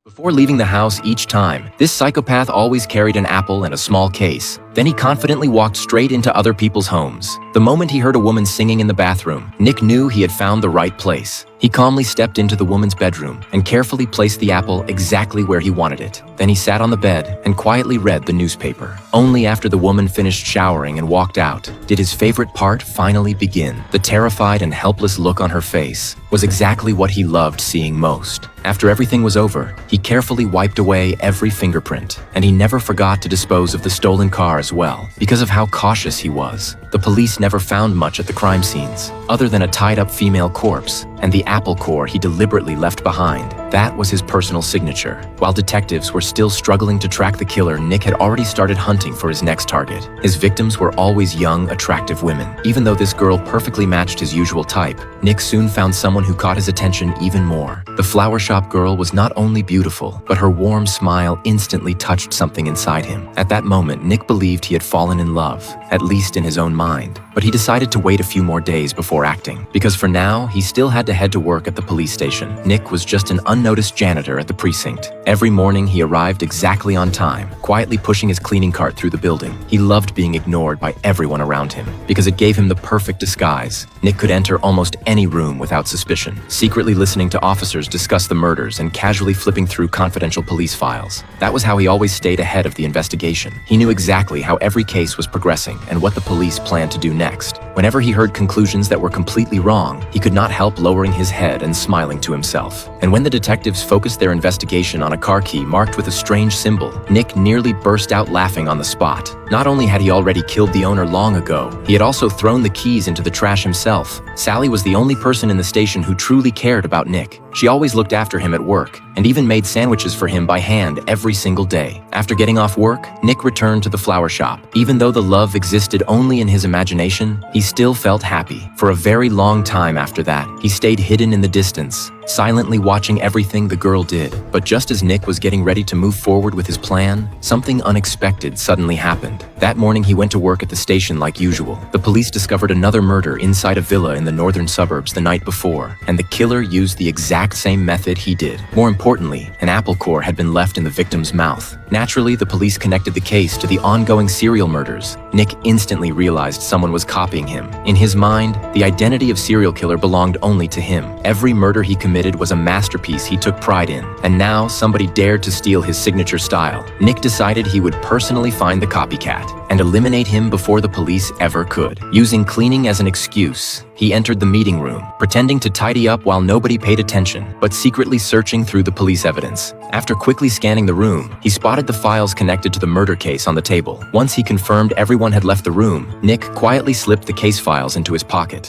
Before leaving the house each time, this psychopath always carried an apple and a small case. Then he confidently walked straight into other people's homes. The moment he heard a woman singing in the bathroom, Nick knew he had found the right place. He calmly stepped into the woman's bedroom and carefully placed the apple exactly where he wanted it. Then he sat on the bed and quietly read the newspaper. Only after the woman finished showering and walked out did his favorite part finally begin. The terrified and helpless look on her face was exactly what he loved seeing most. After everything was over, he carefully wiped away every fingerprint, and he never forgot to dispose of the stolen car as well. Because of how cautious he was, the police never found much at the crime scenes, other than a tied-up female corpse and the apple core he deliberately left behind. That was his personal signature. While detectives were still struggling to track the killer, Nick had already started hunting for his next target. His victims were always young, attractive women. Even though this girl perfectly matched his usual type, Nick soon found someone who caught his attention even more. The flower shop girl was not only beautiful, but her warm smile instantly touched something inside him. At that moment, Nick believed he had fallen in love, at least in his own mind. But he decided to wait a few more days before acting, because for now, he still had to head to work at the police station. Nick was just an unnoticed janitor at the precinct. Every morning, he arrived exactly on time, quietly pushing his cleaning cart through the building. He loved being ignored by everyone around him, because it gave him the perfect disguise. Nick could enter almost any room without suspicion, secretly listening to officers discuss the murders and casually flipping through confidential police files. That was how he always stayed ahead of the investigation. He knew exactly how every case was progressing and what the police planned to do next. Whenever he heard conclusions that were completely wrong, he could not help lowering his head and smiling to himself. And when the detectives focused their investigation on a car key marked with a strange symbol, Nick nearly burst out laughing on the spot. Not only had he already killed the owner long ago, he had also thrown the keys into the trash himself. Sally was the only person in the station who truly cared about Nick. She always looked after him at work, and even made sandwiches for him by hand every single day. After getting off work, Nick returned to the flower shop. Even though the love existed only in his imagination, he still felt happy. For a very long time after that, he stayed hidden in the distance, silently watching everything the girl did. But just as Nick was getting ready to move forward with his plan, something unexpected suddenly happened. That morning, he went to work at the station like usual. The police discovered another murder inside a villa in the northern suburbs the night before, and the killer used the exact same method he did. More importantly, an apple core had been left in the victim's mouth. Naturally, the police connected the case to the ongoing serial murders. Nick instantly realized someone was copying him. In his mind, the identity of serial killer belonged only to him. Every murder he committed was a masterpiece he took pride in, and now somebody dared to steal his signature style. Nick decided he would personally find the copycat and eliminate him before the police ever could. Using cleaning as an excuse, he entered the meeting room, pretending to tidy up while nobody paid attention, but secretly searching through the police evidence. After quickly scanning the room, he spotted the files connected to the murder case on the table. Once he confirmed everyone had left the room, Nick quietly slipped the case files into his pocket.